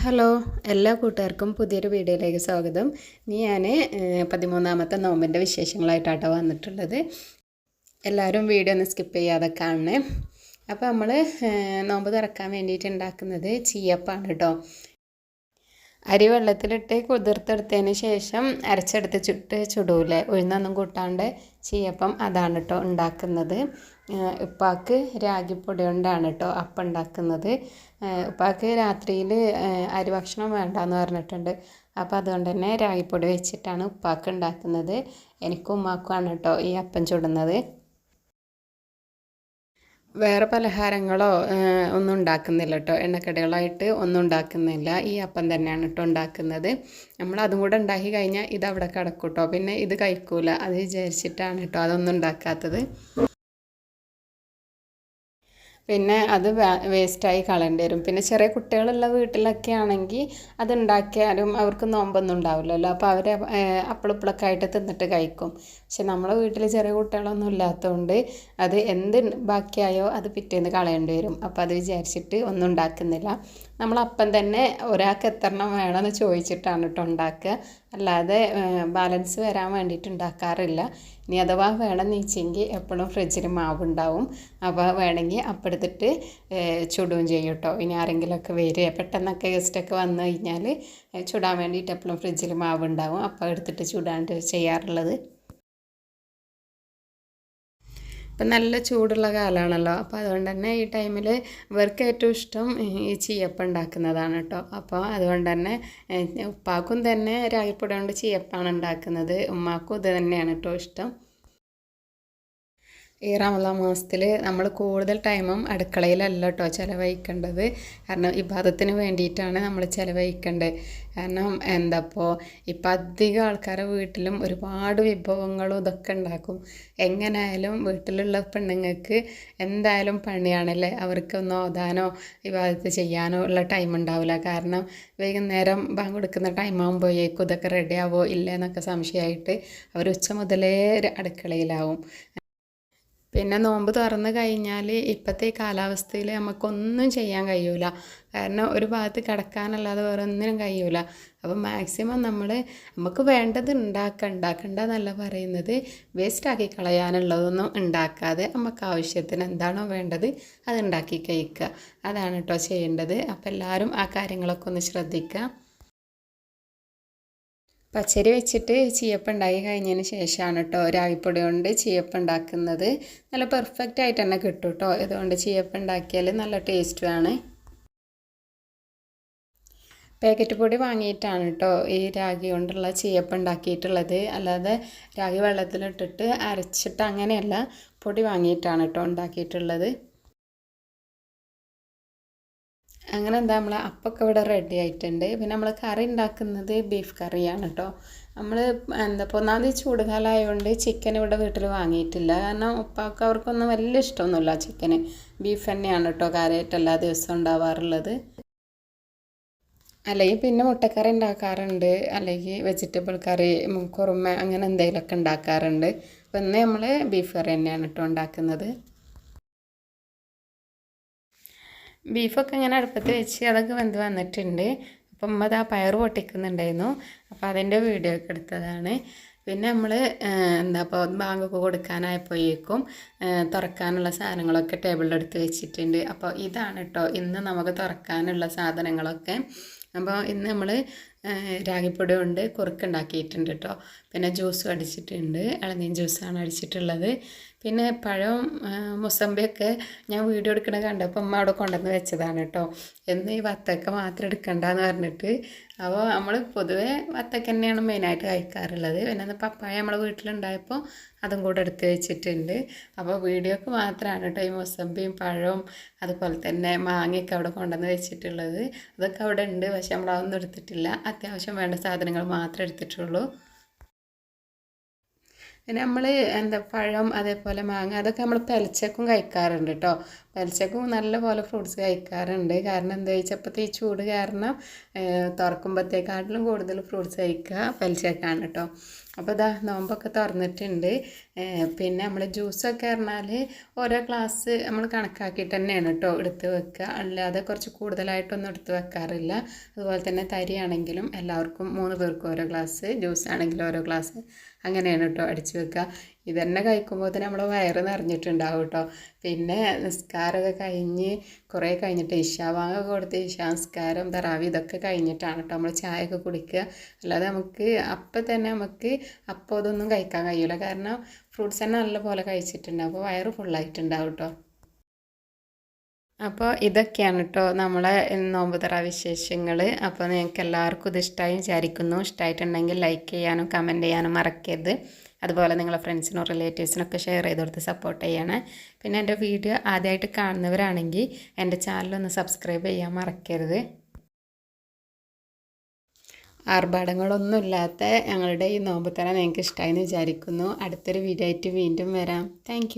Hello, എല്ലാ കൂട്ടുകാർക്കും പുതിയൊരു വീഡിയോയിലേക്ക് സ്വാഗതം. ഞാൻ 13ാമത്തെ നോമ്പിൻ്റെ വിശേഷങ്ങളായിട്ടാട്ടോ വന്നിട്ടുള്ളത്. എല്ലാവരും വീഡിയോ ഒന്ന് സ്കിപ്പ് ചെയ്യാതെ കാണണേ. അപ്പോൾ നമ്മൾ നോമ്പ് തുറക്കാൻ വേണ്ടിയിട്ട് ഉണ്ടാക്കുന്നത് ചീയപ്പാണ് കേട്ടോ. അരി വെള്ളത്തിലിട്ട് കുതിർത്തെടുത്തതിന് ശേഷം അരച്ചെടുത്ത് ചുടൂലെ ഉഴുന്നൊന്നും കൂട്ടാണ്ട് ചീയപ്പം അതാണ് കേട്ടോ ഉണ്ടാക്കുന്നത്. ഉപ്പാക്ക് രാഗിപ്പൊടി കൊണ്ടാണ് കേട്ടോ അപ്പം ഉണ്ടാക്കുന്നത്. ഉപ്പാക്ക് രാത്രിയിൽ അരി ഭക്ഷണം വേണ്ടാന്ന് പറഞ്ഞിട്ടുണ്ട്. അപ്പോൾ അതുകൊണ്ട് തന്നെ രാഗിപ്പൊടി വെച്ചിട്ടാണ് ഉപ്പാക്ക് ഉണ്ടാക്കുന്നത്. എനിക്കും ഉമ്മാക്കുമാണ് കേട്ടോ ഈ അപ്പം ചുടുന്നത്. വേറെ പലഹാരങ്ങളോ ഒന്നും ഉണ്ടാക്കുന്നില്ല കേട്ടോ. എണ്ണക്കടികളായിട്ട് ഒന്നും ഉണ്ടാക്കുന്നില്ല. ഈ അപ്പം തന്നെയാണ് കേട്ടോ ഉണ്ടാക്കുന്നത്. നമ്മൾ അതും കൂടെ ഉണ്ടാക്കി കഴിഞ്ഞാൽ ഇത് അവിടെ കിടക്കും കേട്ടോ. പിന്നെ ഇത് കഴിക്കൂല, അത് വിചാരിച്ചിട്ടാണ് കേട്ടോ അതൊന്നും ഉണ്ടാക്കാത്തത്. പിന്നെ അത് വേസ്റ്റായി കളയേണ്ടി വരും. പിന്നെ ചെറിയ കുട്ടികളുള്ള വീട്ടിലൊക്കെ ആണെങ്കിൽ അതുണ്ടാക്കിയാലും അവർക്ക് നോമ്പൊന്നും ഉണ്ടാവില്ലല്ലോ. അപ്പോൾ അവർ അപ്പളപ്പളൊക്കെ ആയിട്ട് തിന്നിട്ട് കഴിക്കും. പക്ഷെ നമ്മളെ വീട്ടിൽ ചെറിയ കുട്ടികളൊന്നും ഇല്ലാത്തതുകൊണ്ട് അത് എന്ത് ബാക്കിയായോ അത് പിറ്റേന്ന് കളയേണ്ടി വരും. അപ്പോൾ അത് വിചാരിച്ചിട്ട് ഒന്നും ഉണ്ടാക്കുന്നില്ല. നമ്മളപ്പം തന്നെ ഒരാൾക്ക് എത്രണ്ണം വേണമെന്ന് ചോദിച്ചിട്ടാണ് കേട്ടോ ഉണ്ടാക്കുക. അല്ലാതെ ബാലൻസ് വരാൻ വേണ്ടിയിട്ട് ഉണ്ടാക്കാറില്ല. ഇനി അഥവാ വേണമെന്ന് വെച്ചെങ്കിൽ എപ്പോഴും ഫ്രിഡ്ജിൽ മാവുണ്ടാവും. അപ്പോൾ വേണമെങ്കിൽ അപ്പം എടുത്തിട്ട് ചുടുകയും ചെയ്യും കേട്ടോ. ഇനി ആരെങ്കിലുമൊക്കെ വരിക പെട്ടെന്നൊക്കെ ഗസ്റ്റൊക്കെ വന്നു കഴിഞ്ഞാൽ ചുടാൻ വേണ്ടിയിട്ട് എപ്പോഴും ഫ്രിഡ്ജിൽ മാവുണ്ടാവും. അപ്പം എടുത്തിട്ട് ചുടാണ്ട് ചെയ്യാറുള്ളത്. ഇപ്പം നല്ല ചൂടുള്ള കാലമാണല്ലോ. അപ്പോൾ അതുകൊണ്ട് തന്നെ ഈ ടൈമിൽ ഇവർക്ക് ഏറ്റവും ഇഷ്ടം ഈ ചീയപ്പം ഉണ്ടാക്കുന്നതാണ് കേട്ടോ. അപ്പോൾ അതുകൊണ്ട് തന്നെ ഉപ്പാക്കും തന്നെ രാഗിപ്പൊടി കൊണ്ട് ചീയപ്പാണ് ഉണ്ടാക്കുന്നത്. ഉമ്മാക്കും ഇത് തന്നെയാണ് കേട്ടോ ഇഷ്ടം. ഈ റമദാൻ മാസത്തിൽ നമ്മൾ കൂടുതൽ ടൈമും അടുക്കളയിലല്ല കേട്ടോ ചിലവഴിക്കേണ്ടത്. കാരണം ഇബാദത്തിന് വേണ്ടിയിട്ടാണ് നമ്മൾ ചിലവഴിക്കേണ്ടത്. കാരണം ഇപ്പം അധികം ആൾക്കാരുടെ വീട്ടിലും ഒരുപാട് വിഭവങ്ങളും ഇതൊക്കെ ഉണ്ടാക്കും. എങ്ങനെയായാലും വീട്ടിലുള്ള പെണ്ണുങ്ങൾക്ക് എന്തായാലും പണിയാണല്ലേ. അവർക്കൊന്നും ഓതാനോ ഇബാദത്ത് ചെയ്യാനോ ഉള്ള ടൈം ഉണ്ടാവില്ല. കാരണം വൈകുന്നേരം ബാങ്ക് കൊടുക്കുന്ന ടൈമാകുമ്പോഴേക്കും ഇതൊക്കെ റെഡിയാവോ ഇല്ലേ എന്നൊക്കെ സംശയമായിട്ട് അവർ ഉച്ച മുതലേ അടുക്കളയിലാവും. പിന്നെ നോമ്പ് തുറന്ന് കഴിഞ്ഞാൽ ഇപ്പോഴത്തെ ഈ കാലാവസ്ഥയിൽ നമുക്കൊന്നും ചെയ്യാൻ കഴിയൂല. കാരണം ഒരു ഭാഗത്ത് കിടക്കാനല്ലാതെ വേറെ ഒന്നിനും കഴിയൂല. അപ്പം മാക്സിമം നമുക്ക് വേണ്ടത് ഉണ്ടാക്കണ്ട എന്നല്ല പറയുന്നത്. വേസ്റ്റാക്കി കളയാനുള്ളതൊന്നും ഉണ്ടാക്കാതെ നമുക്ക് ആവശ്യത്തിന് എന്താണോ വേണ്ടത് അത് ഉണ്ടാക്കി കഴിക്കുക. അതാണ് കേട്ടോ ചെയ്യേണ്ടത്. അപ്പോൾ എല്ലാവരും ആ കാര്യങ്ങളൊക്കെ ഒന്ന് ശ്രദ്ധിക്കുക. പച്ചരി വെച്ചിട്ട് ചീയപ്പം ഉണ്ടാക്കി കഴിഞ്ഞതിന് ശേഷമാണ് കേട്ടോ രാഗിപ്പൊടി കൊണ്ട് ചീയപ്പം ഉണ്ടാക്കുന്നത്. നല്ല പെർഫെക്റ്റ് ആയിട്ട് തന്നെ കിട്ടും കേട്ടോ. ഇതുകൊണ്ട് ചീയപ്പം ഉണ്ടാക്കിയാൽ നല്ല ടേസ്റ്റുമാണ്. പാക്കറ്റ് പൊടി വാങ്ങിയിട്ടാണ് കേട്ടോ ഈ രാഗി കൊണ്ടുള്ള ചീയപ്പം ഉണ്ടാക്കിയിട്ടുള്ളത്. അല്ലാതെ രാഗി വെള്ളത്തിലിട്ടിട്ട് അരച്ചിട്ട് അങ്ങനെയല്ല, പൊടി വാങ്ങിയിട്ടാണ് കേട്ടോ ഉണ്ടാക്കിയിട്ടുള്ളത്. അങ്ങനെ നമ്മൾ അപ്പമൊക്കെ ഇവിടെ റെഡി ആയിട്ടുണ്ട്. പിന്നെ നമ്മൾ കറി ഉണ്ടാക്കുന്നത് ബീഫ് കറിയാണ് കേട്ടോ. നമ്മൾ ഒന്നാമത് ചൂടുകാലമായതുകൊണ്ട് ചിക്കൻ ഇവിടെ വീട്ടിൽ വാങ്ങിയിട്ടില്ല. കാരണം ഉപ്പാക്ക് അവർക്കൊന്നും വലിയ ഇഷ്ടമൊന്നുമില്ല ചിക്കന്. ബീഫ് തന്നെയാണ് കേട്ടോ കാര്യമായിട്ട് എല്ലാ ദിവസവും ഉണ്ടാവാറുള്ളത്. അല്ലെങ്കിൽ പിന്നെ മുട്ടക്കറി ഉണ്ടാക്കാറുണ്ട്, അല്ലെങ്കിൽ വെജിറ്റബിൾ കറി, കുറുമ അങ്ങനെ എന്തെങ്കിലുമൊക്കെ ഉണ്ടാക്കാറുണ്ട്. അപ്പോൾ ഇന്ന് നമ്മൾ ബീഫ് കറി തന്നെയാണ് കേട്ടോ ഉണ്ടാക്കുന്നത്. ബീഫൊക്കെ ഇങ്ങനെ അടുപ്പത്ത് വെച്ച് അതൊക്കെ വെന്ത് വന്നിട്ടുണ്ട്. അപ്പം ഉമ്മ ആ പയറ് പൊട്ടിക്കുന്നുണ്ടായിരുന്നു. അപ്പോൾ അതിൻ്റെ വീഡിയോ ഒക്കെ എടുത്തതാണ്. പിന്നെ നമ്മൾ ബാങ്കൊക്കെ കൊടുക്കാനായപ്പോഴേക്കും തുറക്കാനുള്ള സാധനങ്ങളൊക്കെ ടേബിളിലെടുത്ത് വെച്ചിട്ടുണ്ട്. അപ്പോൾ ഇതാണ് കേട്ടോ ഇന്ന് നമുക്ക് തുറക്കാനുള്ള സാധനങ്ങളൊക്കെ. അപ്പോൾ ഇന്ന് നമ്മൾ രാഗിപ്പൊടി കൊണ്ട് കുറുക്കുണ്ടാക്കിയിട്ടുണ്ട് കേട്ടോ. പിന്നെ ജ്യൂസും അടിച്ചിട്ടുണ്ട്, ഇളനീർ ജ്യൂസാണ് അടിച്ചിട്ടുള്ളത്. പിന്നെ പഴം മുസമ്പിയൊക്കെ ഞാൻ വീഡിയോ എടുക്കണ കണ്ടപ്പോൾ അമ്മ അവിടെ കൊണ്ടുവന്ന് വെച്ചതാണ് കേട്ടോ. എന്ന് ഈ വത്തക്ക മാത്രം എടുക്കണ്ടെന്ന് പറഞ്ഞിട്ട്. അപ്പോൾ നമ്മൾ പൊതുവേ വത്തക്ക തന്നെയാണ് മെയിനായിട്ട് കഴിക്കാറുള്ളത്. പിന്നെ പപ്പായ നമ്മളെ വീട്ടിലുണ്ടായപ്പോൾ അതും കൂടെ എടുത്ത് വെച്ചിട്ടുണ്ട്. അപ്പോൾ വീഡിയോക്ക് മാത്രമാണ് കേട്ടോ ഈ മുസമ്പിയും പഴവും അതുപോലെ തന്നെ മാങ്ങയൊക്കെ അവിടെ കൊണ്ടുവന്ന് വെച്ചിട്ടുള്ളത്. അതൊക്കെ അവിടെ ഉണ്ട്, പക്ഷെ നമ്മളതൊന്നും എടുത്തിട്ടില്ല. അത്യാവശ്യം വേണ്ട സാധനങ്ങൾ മാത്രമേ എടുത്തിട്ടുള്ളൂ. പിന്നെ നമ്മൾ പഴം അതേപോലെ മാങ്ങ അതൊക്കെ നമ്മൾ പെലച്ചക്കും കഴിക്കാറുണ്ട് കേട്ടോ. പെലച്ചക്കും നല്ല പോലെ ഫ്രൂട്ട്സ് കഴിക്കാറുണ്ട്. കാരണം എന്താ വെച്ചാൽ ഇപ്പോഴത്തെ ഈ ചൂട് കാരണം തുറക്കുമ്പോഴത്തേക്കാട്ടിലും കൂടുതൽ ഫ്രൂട്ട്സ് കഴിക്കുക പെലച്ചക്കാണ് കേട്ടോ. അപ്പോൾ ഇതാ നോമ്പൊക്കെ തുറന്നിട്ടുണ്ട്. പിന്നെ നമ്മൾ ജ്യൂസൊക്കെ പറഞ്ഞാൽ ഓരോ ഗ്ലാസ് നമ്മൾ കണക്കാക്കിയിട്ട് തന്നെയാണ് കേട്ടോ എടുത്ത് വെക്കുക. അല്ലാതെ കുറച്ച് കൂടുതലായിട്ടൊന്നും എടുത്ത് വെക്കാറില്ല. അതുപോലെ തന്നെ തരിയാണെങ്കിലും എല്ലാവർക്കും 3 പേർക്കും ഓരോ ഗ്ലാസ്, ജ്യൂസ് ആണെങ്കിലും ഓരോ ഗ്ലാസ്, അങ്ങനെയാണ് കേട്ടോ അടിച്ച് വെക്കുക. ഇതന്നെ കഴിക്കുമ്പോൾ തന്നെ നമ്മൾ വയറ് നിറഞ്ഞിട്ടുണ്ടാവും കേട്ടോ. പിന്നെ നിസ്കാരമൊക്കെ കഴിഞ്ഞ് കുറേ കഴിഞ്ഞിട്ട് ഇശാവാങ്ങൊക്കെ കൊടുത്ത് ഇശാസ്കാരം തറാവി ഇതൊക്കെ കഴിഞ്ഞിട്ടാണ് കേട്ടോ നമ്മൾ ചായയൊക്കെ കുടിക്കുക. അല്ലാതെ നമുക്ക് അപ്പം തന്നെ നമുക്ക് അപ്പോൾ ഇതൊന്നും കഴിക്കാൻ കഴിയില്ല. കാരണം ഫ്രൂട്ട്സ് തന്നെ നല്ല പോലെ കഴിച്ചിട്ടുണ്ടാവും. അപ്പോൾ വയറ് ഫുള്ളായിട്ടുണ്ടാവും കേട്ടോ. അപ്പോൾ ഇതൊക്കെയാണ് കേട്ടോ നമ്മളെ നോമ്പ് തുറ വിശേഷങ്ങൾ. അപ്പോൾ നിങ്ങൾക്ക് എല്ലാവർക്കും ഇത് ഇഷ്ടമായി വിചാരിക്കുന്നു. ഇഷ്ടമായിട്ടുണ്ടെങ്കിൽ ലൈക്ക് ചെയ്യാനും കമൻറ്റ് ചെയ്യാനും മറക്കരുത്. അതുപോലെ നിങ്ങളെ ഫ്രണ്ട്സിനും റിലേറ്റീവ്സിനൊക്കെ ഷെയർ ചെയ്ത് കൊടുത്ത് സപ്പോർട്ട് ചെയ്യണേ. പിന്നെ എൻ്റെ വീഡിയോ ആദ്യമായിട്ട് കാണുന്നവരാണെങ്കിൽ എൻ്റെ ചാനലൊന്ന് സബ്സ്ക്രൈബ് ചെയ്യാൻ മറക്കരുത്. ആർഭാടങ്ങളൊന്നുമില്ലാത്ത ഞങ്ങളുടെ ഈ നോമ്പ് തുറ നിങ്ങൾക്ക് ഇഷ്ടമായി എന്ന് വിചാരിക്കുന്നു. അടുത്തൊരു വീഡിയോ ആയിട്ട് വീണ്ടും വരാം. താങ്ക്